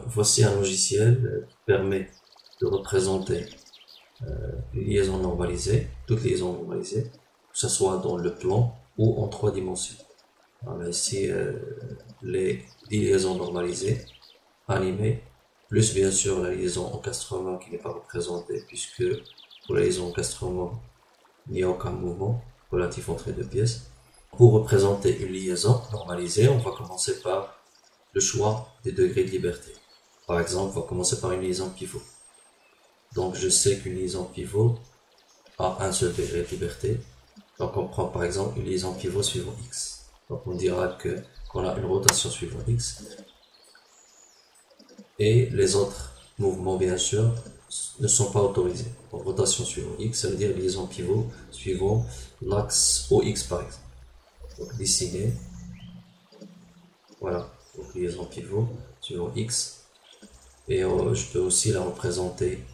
voici un logiciel qui permet de représenter les liaisons normalisées, toutes les liaisons normalisées, que ce soit dans le plan ou en 3 dimensions. Voilà ici les 10 liaisons normalisées, animées, plus bien sûr la liaison encastrement qui n'est pas représentée, puisque pour la liaison encastrement, il n'y a aucun mouvement relatif entre les deux pièces. Pour représenter une liaison normalisée, on va commencer par le choix des degrés de liberté. Par exemple, on va commencer par une liaison pivot. Donc je sais qu'une liaison pivot a un seul degré de liberté. Donc on prend par exemple une liaison pivot suivant x. Donc on dira qu'on a une rotation suivant x. Et les autres mouvements bien sûr ne sont pas autorisés. Donc rotation suivant x, ça veut dire liaison pivot suivant l'axe OX par exemple. Donc dessiner. Voilà. Donc liaison pivot suivant x. Et je peux aussi la représenter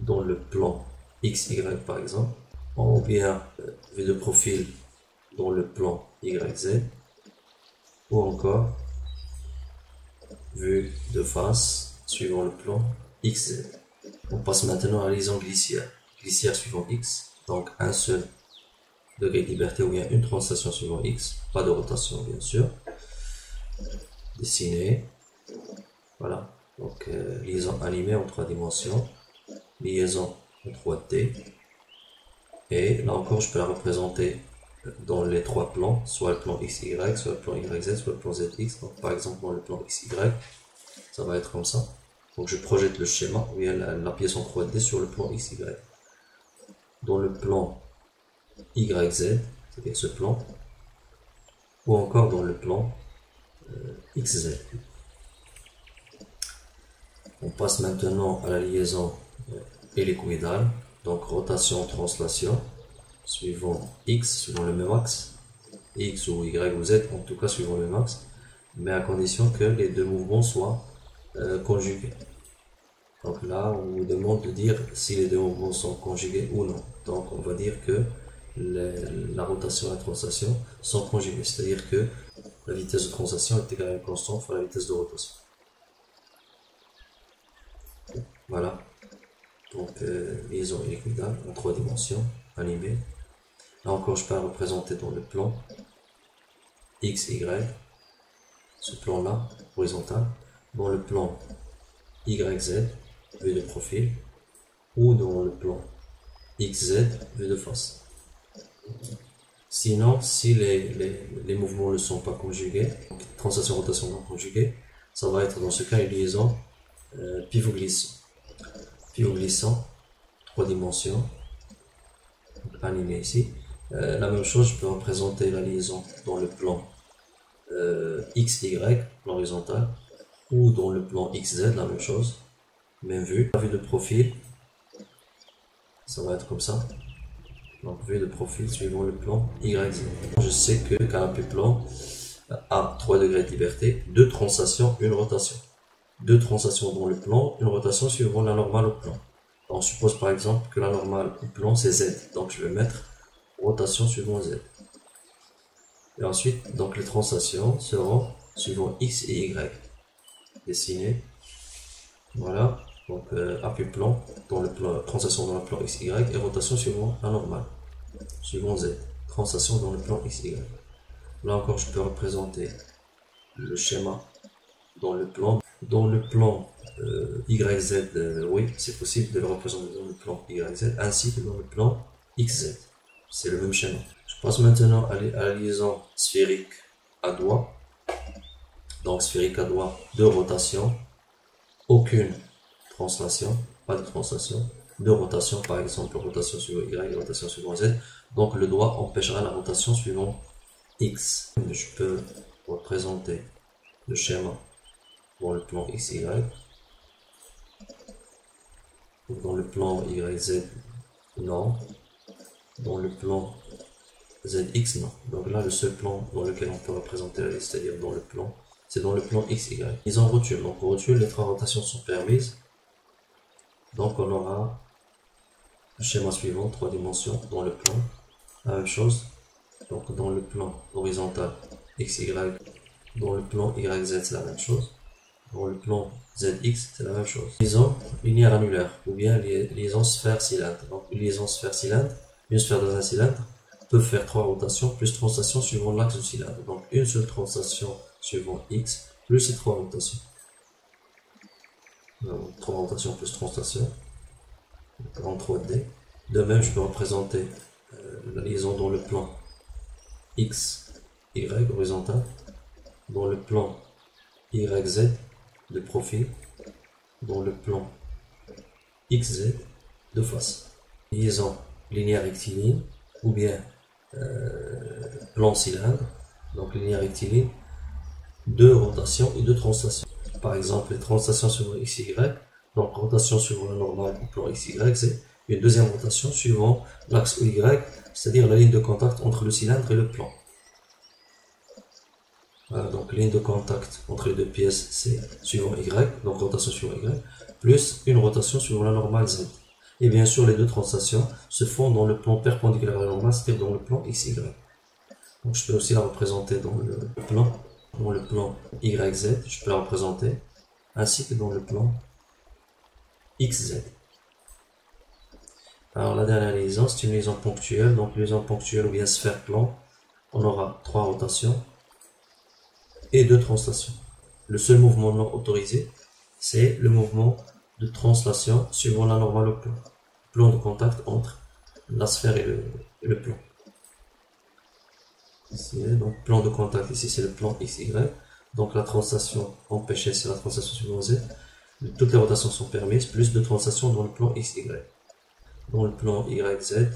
dans le plan XY par exemple, ou bien vue de profil dans le plan YZ, ou encore vue de face suivant le plan XZ. On passe maintenant à la liaison glissière. Glissière suivant X, donc un seul degré de liberté ou bien une translation suivant X, pas de rotation bien sûr. Dessiner, voilà, donc liaison animée en 3 dimensions, liaison en 3D, et là encore je peux la représenter dans les 3 plans, soit le plan XY, soit le plan YZ, soit le plan ZX. Donc par exemple dans le plan XY, ça va être comme ça. Donc je projette le schéma, ou bien la pièce en 3D sur le plan XY. Dans le plan YZ, c'est-à-dire ce plan, ou encore dans le plan XZ. On passe maintenant à la liaison hélicoïdale, donc rotation, translation, suivant X, suivant le même axe, X ou Y ou Z, en tout cas suivant le même axe, mais à condition que les deux mouvements soient conjugués. Donc là, on vous demande de dire si les deux mouvements sont conjugués ou non. Donc on va dire que la rotation et la translation sont conjuguées, c'est-à-dire que la vitesse de translation est égale à une constante fois la vitesse de rotation. Voilà. Donc liaison hélicoïdale en 3 dimensions, animée. Là encore, je peux la représenter dans le plan XY, ce plan-là, horizontal, dans le plan YZ, vue de profil, ou dans le plan XZ, vue de face. Sinon, si les mouvements ne sont pas conjugués, donc translation, rotation non conjuguée, ça va être dans ce cas une liaison pivot-glissant. Pivot-glissant, 3 dimensions, animé ici. La même chose, je peux représenter la liaison dans le plan XY, plan horizontal, ou dans le plan XZ, la même chose, même vue. La vue de profil, ça va être comme ça. Donc vue de profil suivant le plan YZ. Je sais que le canapé plan a 3 degrés de liberté, 2 translations, une rotation. 2 translations dans le plan, une rotation suivant la normale au plan. On suppose par exemple que la normale au plan c'est Z, donc je vais mettre rotation suivant Z. Et ensuite, donc les translations seront suivant X et Y. Dessiner. Voilà. Donc appui plan, dans le plan, translation dans le plan XY et rotation suivant la normale. Suivant Z. Translation dans le plan XY. Là encore, je peux représenter le schéma dans le plan. Dans le plan YZ, oui, c'est possible de le représenter dans le plan YZ, ainsi que dans le plan XZ. C'est le même schéma. Je passe maintenant à la liaison sphérique à doigt. Donc sphérique à doigt, 2 rotations, aucune translation, pas de translation, 2 rotations, par exemple rotation suivant Y, rotation suivant Z. Donc le doigt empêchera la rotation suivant X. Je peux représenter le schéma dans le plan XY. Dans le plan YZ, non. Dans le plan ZX, non. Donc là, le seul plan dans lequel on peut représenter la liste, c'est-à-dire dans le plan, c'est dans le plan XY. Ils en rotule. Donc en rotule, les 3 rotations sont permises. Donc on aura le schéma suivant, 3 dimensions dans le plan. La même chose. Donc dans le plan horizontal XY, dans le plan YZ, c'est la même chose. Dans le plan ZX, c'est la même chose. Liaison linéaire annulaire, ou bien liaison sphère-cylindre. Donc, une liaison sphère-cylindre, une sphère dans un cylindre, peut faire 3 rotations plus translation suivant l'axe du cylindre. Donc, une seule translation suivant X, plus ces 3 rotations. Donc, 3 rotations plus translation, en 3D. De même, je peux représenter la liaison dans le plan X, Y, horizontal, dans le plan YZ, de profil, dans le plan XZ, de face. Liaison linéaire rectiligne, ou bien plan cylindre, donc linéaire rectiligne, 2 rotations et 2 translations. Par exemple, les translations suivant XY, donc rotation suivant la normale au plan XY, c'est une deuxième rotation suivant l'axe OY, c'est-à-dire la ligne de contact entre le cylindre et le plan. Voilà, donc ligne de contact entre les deux pièces, c'est suivant Y, donc rotation suivant Y, plus une rotation suivant la normale Z. Et bien sûr, les deux translations se font dans le plan perpendiculaire à la normale, c'est-à-dire dans le plan XY. Donc je peux aussi la représenter dans le plan YZ, je peux la représenter, ainsi que dans le plan XZ. Alors la dernière liaison, c'est une liaison ponctuelle, donc liaison ponctuelle ou bien sphère-plan, on aura 3 rotations et 2 translations. Le seul mouvement non autorisé, c'est le mouvement de translation suivant la normale au plan de contact entre la sphère et le plan. Ici, donc plan de contact, ici c'est le plan XY, donc la translation empêchée c'est la translation suivant Z, toutes les rotations sont permises, plus de translations dans le plan XY. Dans le plan YZ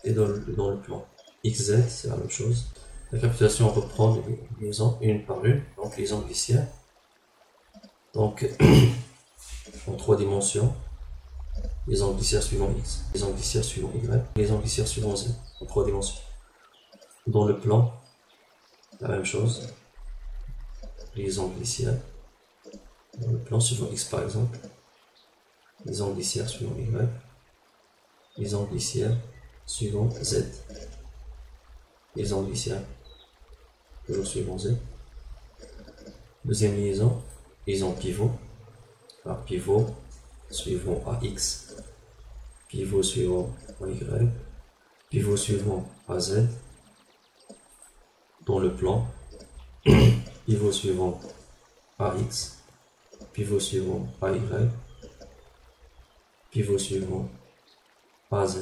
et dans le plan XZ, c'est la même chose. La capitulation, on reprend les liaisons une par une, donc liaison glissière. Donc, en 3 dimensions, liaison glissière suivant X, liaison glissière suivant Y, liaison glissière suivant Z, en 3 dimensions. Dans le plan, la même chose, liaison glissière, dans le plan suivant X par exemple, liaison glissière suivant Y, liaison glissière suivant Z, liaison glissière toujours suivant Z. Deuxième liaison, liaison pivot, alors pivot suivant AX, pivot suivant AY, pivot suivant AZ, dans le plan, pivot suivant AX, pivot suivant AY, pivot suivant AZ,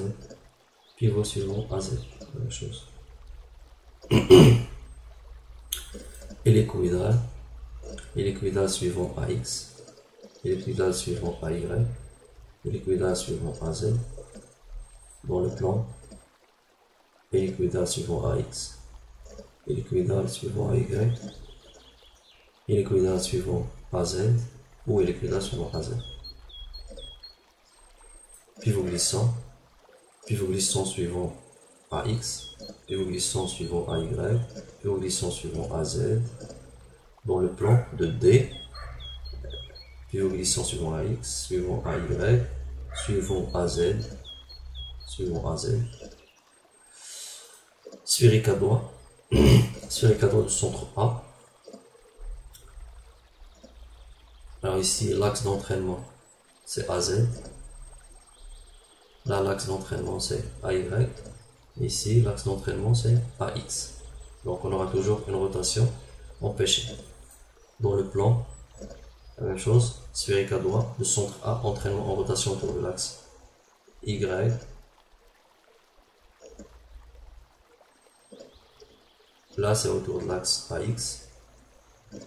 pivot suivant AZ, la même chose. Et l'équidale suivant AX, et l'équidale suivant AY, et l'équidale suivant AZ, dans le plan, et l'équidale suivant AX, et l'équidale suivant AY, et l'équidale suivant AZ, ou l'équidale suivant AZ. Pivot glissant suivant AX, pivot glissant suivant AY, pivot glissant suivant AZ, dans le plan de D, pivot glissant suivant AX, suivant AY, suivant AZ, sphérique à doigt, sphérique à doigt du centre A. Alors ici, l'axe d'entraînement, c'est AZ. Là, l'axe d'entraînement, c'est AY. Ici, l'axe d'entraînement, c'est AX. Donc, on aura toujours une rotation empêchée. Dans le plan, la même chose, sphérique à doigt, le centre A, entraînement en rotation autour de l'axe Y. Là, c'est autour de l'axe AX.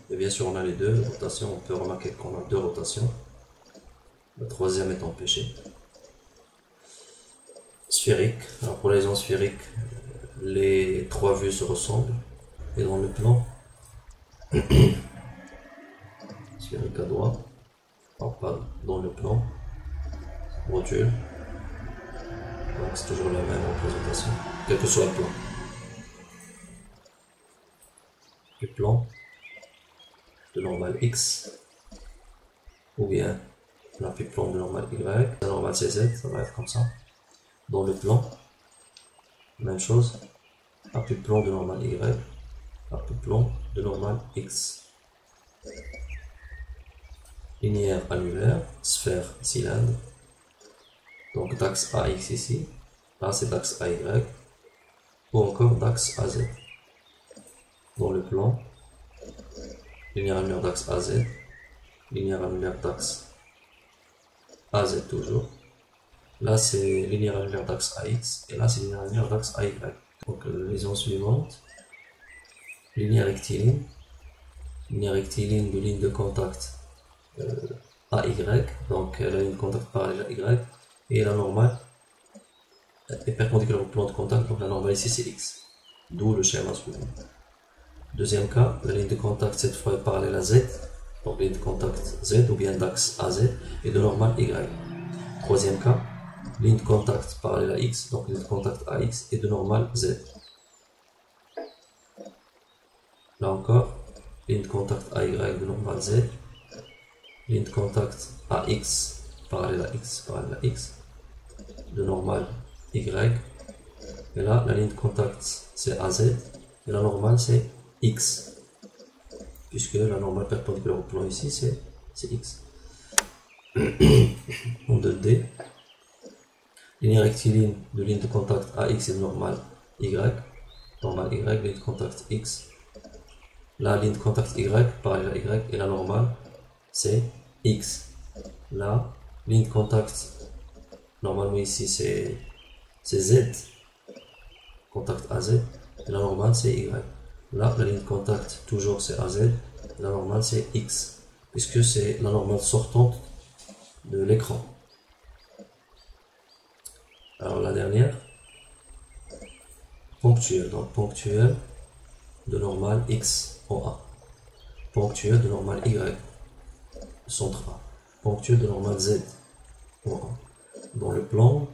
Et bien sûr, on a les deux rotations. On peut remarquer qu'on a 2 rotations. La troisième est empêchée. Sphérique. Alors pour les liaisons sphériques, les 3 vues se ressemblent. Et dans le plan, sphérique à droite, alors pas dans le plan, rotule. Donc c'est toujours la même représentation, quel que soit le plan. Le plan de normale X, ou bien plan de normale Y, la normale CZ, ça va être comme ça. Dans le plan, même chose, plan de normale Y, plan de normale X. linéaire annulaire, sphère, cylindre. Donc d'axe AX ici, là c'est d'axe AY, ou encore d'axe AZ. Dans le plan, linéaire annulaire d'axe AZ, linéaire annulaire d'axe AZ toujours. Là c'est linéaire annulaire d'axe AX, et là c'est linéaire annulaire d'axe AY. Donc liaison suivante, linéaire rectiligne de ligne de contact AY, donc la ligne de contact parallèle à Y, et la normale est perpendiculaire au plan de contact, donc la normale ici c'est X, d'où le schéma suivant. Deuxième cas, la ligne de contact cette fois est parallèle à Z, donc ligne de contact Z ou bien d'axe AZ, et de normale Y. Troisième cas, ligne de contact parallèle à X, donc ligne de contact AX, et de normale Z. Là encore, ligne de contact AY de normale Z, ligne de contact AX parallèle à X, de normale Y, et là la ligne de contact c'est AZ, et la normale c'est X, puisque la normale perpendiculaire au plan ici c'est X. En 2D, ligne rectiligne de ligne de contact AX et de normale Y, ligne de contact X, la ligne de contact Y parallèle à Y, et la normale c'est X. Là, ligne de contact, normalement ici c'est Z, contact AZ, et la normale c'est Y. Là, la ligne de contact, toujours c'est AZ, et la normale c'est X, puisque c'est la normale sortante de l'écran. Alors la dernière, ponctuelle, donc ponctuelle de normale X en A, ponctuelle de normale Y, centre A, ponctuelle de normale Z en A. Dans le plan,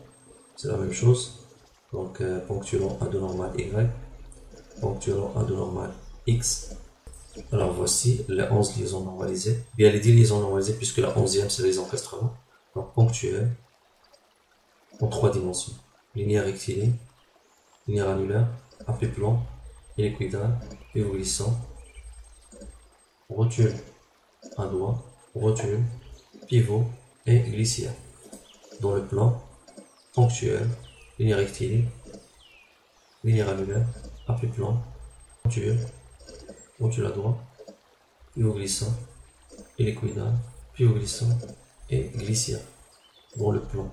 c'est la même chose, donc ponctuellement A de normale Y, ponctuellement A de normale X. Alors voici les 11 liaisons normalisées, bien les 10 liaisons normalisées, puisque la 11e c'est les encastrements. Donc ponctuelle en 3 dimensions, linéaire rectiligne, linéaire annulaire, apéplan, hélicoïdal, pivot glissant, rotule un doigt, rotule, pivot et glissière. Dans le plan, ponctuel, linéaire rectiligne, linéaire annulaire, apéplan, rotule à doigt, pivot glissant, hélicoïdal, pivot glissant et glissière. Dans le plan.